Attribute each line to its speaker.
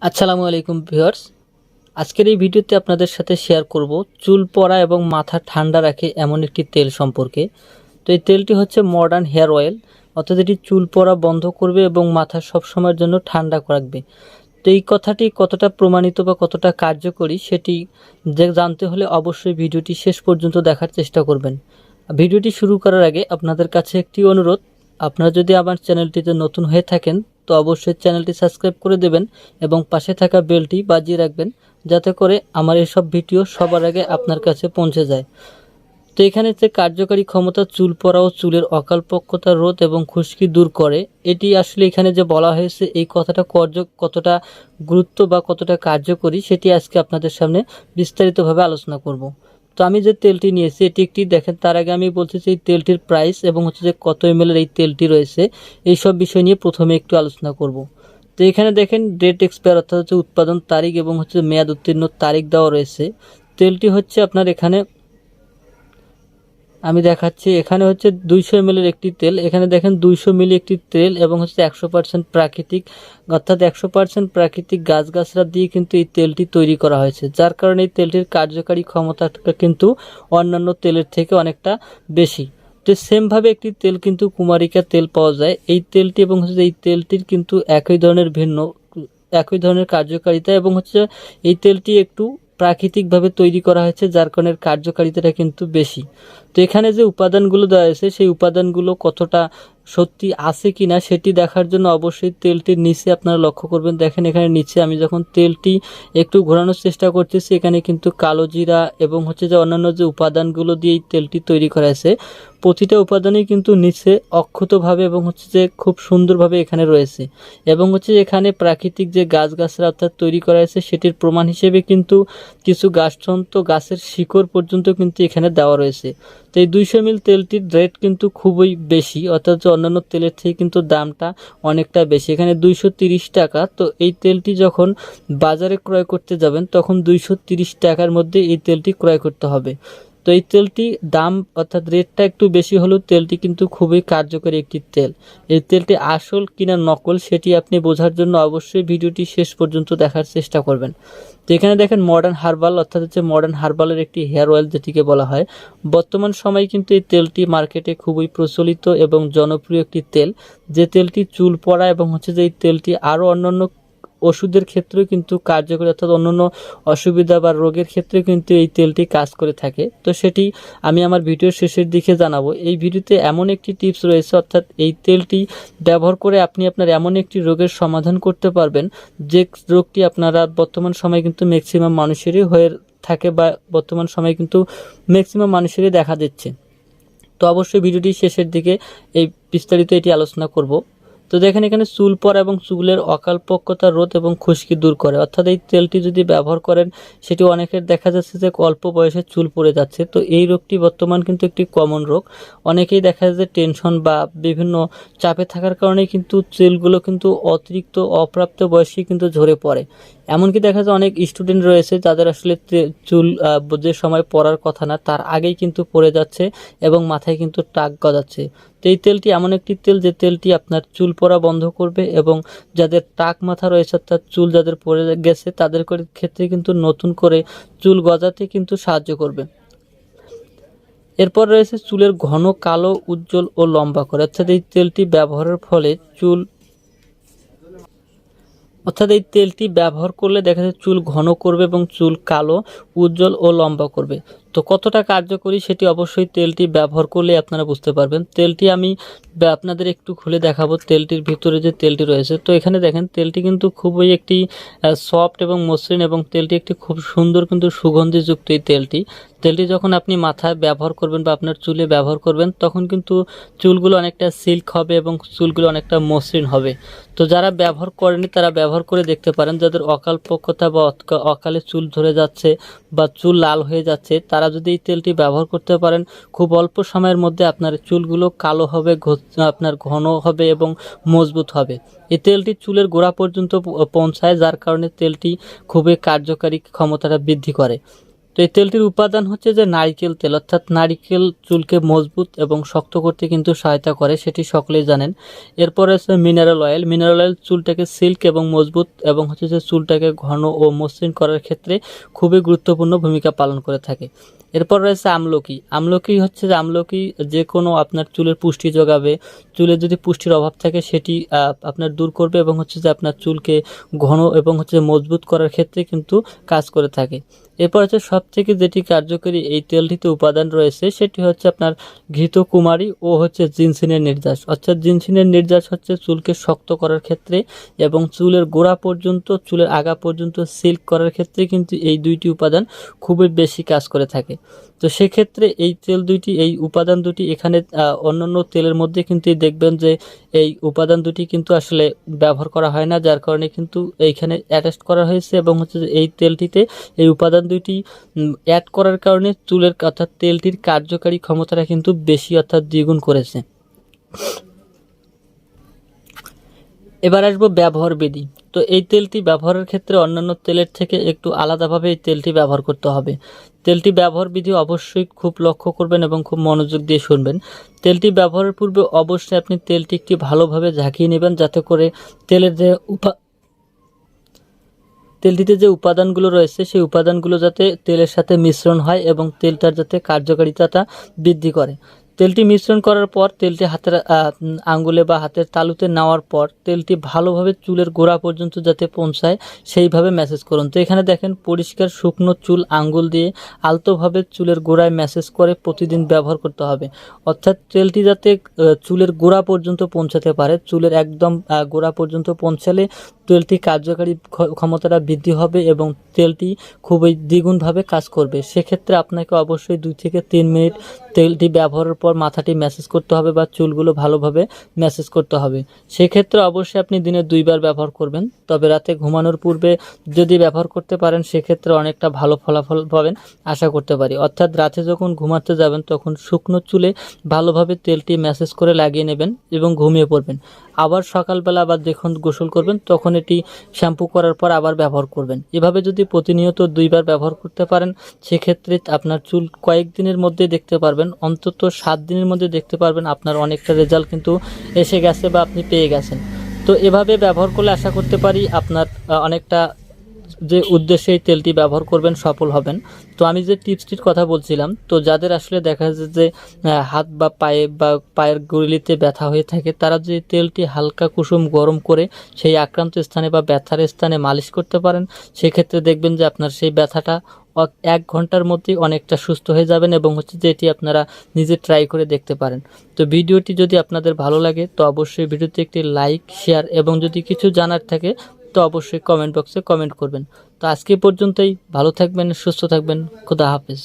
Speaker 1: আসসালামু আলাইকুম ভিউয়ার্স। আজকের এই ভিডিওতে আপনাদের সাথে শেয়ার করব চুল পড়া এবং মাথা ঠান্ডা রাখে এমন একটি তেল সম্পর্কে। তো এই তেলটি হচ্ছে মডার্ন হেয়ার অয়েল, অর্থাৎ এটি চুল পড়া বন্ধ করবে এবং মাথা সব সময়ের জন্য ঠান্ডা রাখবে। তো এই কথাটি কতটা প্রমাণিত বা কতটা কার্যকরী সেটি জানতে হলে অবশ্যই ভিডিওটি শেষ পর্যন্ত দেখার চেষ্টা করবেন। ভিডিওটি শুরু করার আগে আপনাদের কাছে একটি অনুরোধ, আপনারা যদি আমার চ্যানেলটিতে নতুন হয়ে থাকেন তো অবশ্যই চ্যানেলটি সাবস্ক্রাইব করে দেবেন এবং পাশে থাকা বেলটি বাজিয়ে রাখবেন, যাতে করে আমার এসব ভিডিও সবার আগে আপনার কাছে পৌঁছে যায়। তো এখানে যে কার্যকারী ক্ষমতা চুল পড়া ও চুলের অকালপক্কতা রোধ এবং খুশকি দূর করে, এটি আসলে এখানে যে বলা হয়েছে এই কথাটা কতটা গুরুত্ব বা কতটা কার্যকরী সেটি আজকে আপনাদের সামনে বিস্তারিতভাবে আলোচনা করব। তো আমি যে তেলটি নিয়েছি এটি একটি দেখেন, তার আগে আমি বলছি যে এই তেলটির প্রাইস এবং হচ্ছে যে কত ml এই তেলটি রয়েছে, এই সব বিষয় নিয়ে প্রথমে একটু আলোচনা করব। তো এখানে দেখেন ডেট এক্সপায়ার অর্থাৎ হচ্ছে উৎপাদন তারিখ এবং হচ্ছে মেয়াদ উত্তীর্ণ তারিখ দেওয়া রয়েছে। তেলটি হচ্ছে আপনার এখানে আমি দেখাচ্ছি, এখানে হচ্ছে 200 ml একটি তেল। এখানে দেখেন 200 মিলি একটি তেল এবং হচ্ছে 100% প্রাকৃতিক, অর্থাৎ 100% প্রাকৃতিক গাছগাছরা দিয়ে কিন্তু এই তেলটি তৈরি করা হয়েছে, যার কারণে এই তেলটির কার্যকারী ক্ষমতাটা কিন্তু অন্যান্য তেলের থেকে অনেকটা বেশি। তো সেমভাবে একটি তেল কিন্তু কুমারিকা তেল পাওয়া যায়, এই তেলটি এবং হচ্ছে এই তেলটির কিন্তু একই ধরনের কার্যকারিতা এবং হচ্ছে এই তেলটি একটু প্রাকৃতিকভাবে তৈরি করা হয়েছে, যার কারণে কার্যকারিতাটা কিন্তু বেশি। তো এখানে যে উপাদানগুলো দেওয়া হয়েছে সেই উপাদানগুলো কতটা সত্যি আছে কিনা সেটি দেখার জন্য অবশ্যই তেলটির নিচে আপনারা লক্ষ্য করবেন। দেখেন এখানে নিচে আমি যখন তেলটি একটু ঘোরানোর চেষ্টা করতেছি, এখানে কিন্তু কালো জিরা এবং হচ্ছে যে অন্যান্য যে উপাদানগুলো দিয়ে এই তেলটি তৈরি করা হয়েছে, প্রতিটা উপাদানই কিন্তু নিচে অক্ষতভাবে এবং হচ্ছে যে খুব সুন্দরভাবে এখানে রয়েছে। এবং হচ্ছে এখানে প্রাকৃতিক যে গাছগাছরা অর্থাৎ তৈরি করা হয়েছে সেটির প্রমাণ হিসেবে কিন্তু কিছু গাছের শিকড় পর্যন্ত কিন্তু এখানে দেওয়া রয়েছে। তো এই 200 ml তেলটির রেট কিন্তু খুবই বেশি, অর্থাৎ অন্যান্য তেলের থেকে কিন্তু দামটা অনেকটা বেশি, এখানে 230 টাকা। তো এই তেলটি যখন বাজারে ক্রয় করতে যাবেন তখন 230 টাকার মধ্যে এই তেলটি ক্রয় করতে হবে। তো এই তেলটি দাম অর্থাৎ রেটটা একটু বেশি হলেও তেলটি কিন্তু খুবই কার্যকরী একটি তেল। এই তেলটি আসল কিনা নকল সেটি আপনি বোঝার জন্য অবশ্যই ভিডিওটি শেষ পর্যন্ত দেখার চেষ্টা করবেন। তো এখানে দেখেন মডার্ন হার্বাল, অর্থাৎ হচ্ছে মডার্ন হার্বালের একটি হেয়ার অয়েল যেটিকে বলা হয়। বর্তমান সময়ে কিন্তু এই তেলটি মার্কেটে খুবই প্রচলিত এবং জনপ্রিয় একটি তেল, যে তেলটি চুল পড়া এবং হচ্ছে যে এই তেলটি আরও অন্যান্য ওষুধের ক্ষেত্রেও কিন্তু কার্যকরী, অর্থাৎ অন্যান্য অসুবিধা বা রোগের ক্ষেত্রে কিন্তু এই তেলটি কাজ করে থাকে। তো সেটি আমি আমার ভিডিওর শেষের দিকে জানাবো। এই ভিডিওতে এমন একটি টিপস রয়েছে, অর্থাৎ এই তেলটি ব্যবহার করে আপনি আপনার এমন একটি রোগের সমাধান করতে পারবেন যে রোগটি আপনারা বর্তমান সময়ে কিন্তু ম্যাক্সিমাম মানুষেরই হয়ে থাকে বা বর্তমান সময়ে কিন্তু ম্যাক্সিমাম মানুষেরই দেখা দিচ্ছে। তো অবশ্যই ভিডিওটি শেষের দিকে এই বিস্তারিত এটি আলোচনা করব। তো দেখেন এখানে চুল পড়া এবং চুলের অকালপক্কতা রোধ এবং খুশকি দূর করে, অর্থাৎ এই তেলটি যদি ব্যবহার করেন সেটি অনেকের দেখা যাচ্ছে যে অল্প বয়সে চুল পড়ে যাচ্ছে। তো এই রোগটি বর্তমান কিন্তু একটি কমন রোগ, অনেকেই দেখা যায় যে টেনশন বা বিভিন্ন চাপে থাকার কারণে কিন্তু চুলগুলো কিন্তু অতিরিক্ত অপ্রাপ্ত বয়সে কিন্তু ঝরে পড়ে। এমনকি দেখা যায় অনেক স্টুডেন্ট রয়েছে যাদের আসলে চুল যে সময় পড়ার কথা না তার আগেই কিন্তু পড়ে যাচ্ছে এবং মাথায় কিন্তু টাক গজাচ্ছে। তো এই তেলটি এমন একটি তেল যে তেলটি আপনার চুল পড়া বন্ধ করবে এবং যাদের টাক মাথা রয়েছে অর্থাৎ চুল যাদের পড়ে গেছে তাদের ক্ষেত্রে কিন্তু নতুন করে চুল গজাতে কিন্তু সাহায্য করবে। এরপর রয়েছে চুলের ঘন কালো উজ্জ্বল ও লম্বা করে, অর্থাৎ এই তেলটি ব্যবহারের ফলে এই তেলটি ব্যবহার করলে দেখা যায় চুল ঘন করবে এবং চুল কালো উজ্জ্বল ও লম্বা করবে। তো কতটা কার্যকরী সেটি অবশ্যই তেলটি ব্যবহার করলে আপনারা বুঝতে পারবেন। তেলটি আমি আপনাদের একটু খুলে দেখাবো, তেলটির ভিতরে যে তেলটি রয়েছে। তো এখানে দেখেন তেলটি কিন্তু খুবই একটি সফট এবং মসৃণ এবং তেলটি একটি খুব সুন্দর কিন্তু সুগন্ধিযুক্ত এই তেলটি যখন আপনি মাথায় ব্যবহার করবেন বা আপনার চুলে ব্যবহার করবেন তখন কিন্তু চুলগুলো অনেকটা সিল্ক হবে এবং চুলগুলো অনেকটা মসৃণ হবে। তো যারা ব্যবহার করেনি তারা ব্যবহার করে দেখতে পারেন, যাদের অকালপক্কতা বা অকালে চুল ধরে যাচ্ছে বা চুল লাল হয়ে যাচ্ছে তারা যদি এই তেলটি ব্যবহার করতে পারেন খুব অল্প সময়ের মধ্যে আপনার চুলগুলো কালো হবে, আপনার ঘন হবে এবং মজবুত হবে। এই তেলটি চুলের গোড়া পর্যন্ত পৌঁছায়, যার কারণে তেলটি খুবই কার্যকারী ক্ষমতাটা বৃদ্ধি করে। তো তো এই তেলটির উপাদান হচ্ছে যে নারিকেল তেল, অর্থাৎ নারিকেল চুলকে মজবুত এবং শক্ত করতে কিন্তু সহায়তা করে, সেটি সকলেই জানেন। এরপরে আছে মিনারেল অয়েল। মিনারেল অয়েল চুলটাকে সিল্ক এবং মজবুত এবং হচ্ছে যে চুলটাকে ঘন ও মসৃণ করার ক্ষেত্রে খুবই গুরুত্বপূর্ণ ভূমিকা পালন করে থাকে। এরপর রয়েছে আমলকি। আমলকি হচ্ছে যে আমলকি যে কোনো আপনার চুলের পুষ্টি যোগাবে, চুলের যদি পুষ্টির অভাব থাকে সেটি আপনার দূর করবে এবং হচ্ছে যে আপনার চুলকে ঘন এবং হচ্ছে মজবুত করার ক্ষেত্রে কিন্তু কাজ করে থাকে। এরপর হচ্ছে সবথেকে যেটি কার্যকরী এই তেলটিতে উপাদান রয়েছে সেটি হচ্ছে আপনার ঘৃতকুমারী ও হচ্ছে জিনসিনের নির্যাস। অর্থাৎ জিনসিনের নির্যাস হচ্ছে চুলকে শক্ত করার ক্ষেত্রে এবং চুলের গোড়া পর্যন্ত, চুলের আগা পর্যন্ত সিল্ক করার ক্ষেত্রে কিন্তু এই দুইটি উপাদান খুবই বেশি কাজ করে থাকে। তো সেক্ষেত্রে এই তেল দুইটি, এই উপাদান দুটি এখানে অন্যান্য তেলের মধ্যে কিন্তু দেখবেন যে এই উপাদান দুটি কিন্তু আসলে ব্যবহার করা হয় না, যার কারণে কিন্তু এইখানে অ্যাটাচ করা হয়েছে এবং হচ্ছে যে এই তেলটিতে এই উপাদান দুটি অ্যাড করার কারণে চুলের অর্থাৎ তেলটির কার্যকারী ক্ষমতাটা কিন্তু বেশি অর্থাৎ দ্বিগুণ করেছে। এবার আসবো ব্যবহার বিধি। তো এই তেলটি ব্যবহারের ক্ষেত্রে অন্যান্য তেলের থেকে একটু আলাদাভাবে এই তেলটি ব্যবহার করতে হবে। তেলটি ব্যবহার বিধি অবশ্যই খুব লক্ষ্য করবেন এবং খুব মনোযোগ দিয়ে শুনবেন। তেলটি ব্যবহারের পূর্বে অবশ্যই আপনি তেলটি একটি ভালোভাবে ঝাঁকিয়ে নেবেন, যাতে করে তেলটিতে যে উপাদানগুলো রয়েছে সেই উপাদানগুলো যাতে তেলের সাথে মিশ্রণ হয় এবং তেলটার যাতে কার্যকারিতাটা বৃদ্ধি করে। তেলটি মিশ্রণ করার পর তেলটি হাতের আঙ্গুলে বা হাতের তালুতে নেওয়ার পর তেলটি ভালোভাবে চুলের গোড়া পর্যন্ত যাতে পৌঁছায় সেইভাবে ম্যাসেজ করুন। তো এখানে দেখেন পরিষ্কার শুকনো চুল আঙ্গুল দিয়ে আলতোভাবে চুলের গোড়ায় ম্যাসেজ করে প্রতিদিন ব্যবহার করতে হবে। অর্থাৎ তেলটি যাতে চুলের গোড়া পর্যন্ত পৌঁছাতে পারে, চুলের একদম গোড়া পর্যন্ত পৌঁছালে তেলটি কার্যকারী ক্ষমতাটা বৃদ্ধি হবে এবং তেলটি খুবই দ্বিগুণভাবে কাজ করবে। সেক্ষেত্রে আপনাকে অবশ্যই 2 থেকে 3 মিনিট তেলটি ব্যবহারের পর মাথাটি ম্যাসেজ করতে হবে বা চুলগুলো ভালোভাবে ম্যাসেজ করতে হবে। সেক্ষেত্রে অবশ্যই আপনি দিনে 2 বার ব্যবহার করবেন, তবে রাতে ঘুমানোর পূর্বে যদি ব্যবহার করতে পারেন সেক্ষেত্রে অনেকটা ভালো ফলাফল পাবেন আশা করতে পারি। অর্থাৎ রাতে যখন ঘুমাতে যাবেন তখন শুকনো চুলে ভালোভাবে তেলটি ম্যাসেজ করে লাগিয়ে নেবেন এবং ঘুমিয়ে পড়বেন। আবার সকালবেলা আবার যখন গোসল করবেন তখন এটি শ্যাম্পু করার পর আবার ব্যবহার করবেন। এভাবে যদি প্রতিনিয়ত 2 বার ব্যবহার করতে পারেন সেক্ষেত্রে আপনার চুল কয়েকদিনের মধ্যে দেখতে পারবেন, অন্তত 7 দিনের মধ্যে দেখতে পারবেন আপনার অনেকটা রেজাল্ট কিন্তু এসে গেছে বা আপনি পেয়ে গেছেন। তো এভাবে ব্যবহার করলে আশা করতে পারি আপনার অনেকটা যে উদ্দেশ্যে এই তেলটি ব্যবহার করবেন সফল হবেন। তো আমি যে টিপসটির কথা বলছিলাম, তো যাদের আসলে দেখা যায় যে হাত বা পায়ের গুড়িলিতে ব্যথা হয়ে থাকে, তারা যে তেলটি হালকা কুসুম গরম করে সেই আক্রান্ত স্থানে বা ব্যথার স্থানে মালিশ করতে পারেন, সেক্ষেত্রে দেখবেন যে আপনার সেই ব্যথাটা 1 ঘন্টার মধ্যেই অনেকটা সুস্থ হয়ে যাবেন এবং হচ্ছে যে এটি আপনারা নিজে ট্রাই করে দেখতে পারেন। তো ভিডিওটি যদি আপনাদের ভালো লাগে তো অবশ্যই ভিডিওতে একটি লাইক, শেয়ার এবং যদি কিছু জানার থাকে তো অবশ্যই কমেন্ট বক্সে কমেন্ট করবেন। তো আজকে পর্যন্তই, ভালো থাকবেন, সুস্থ থাকবেন, খোদা হাফেজ।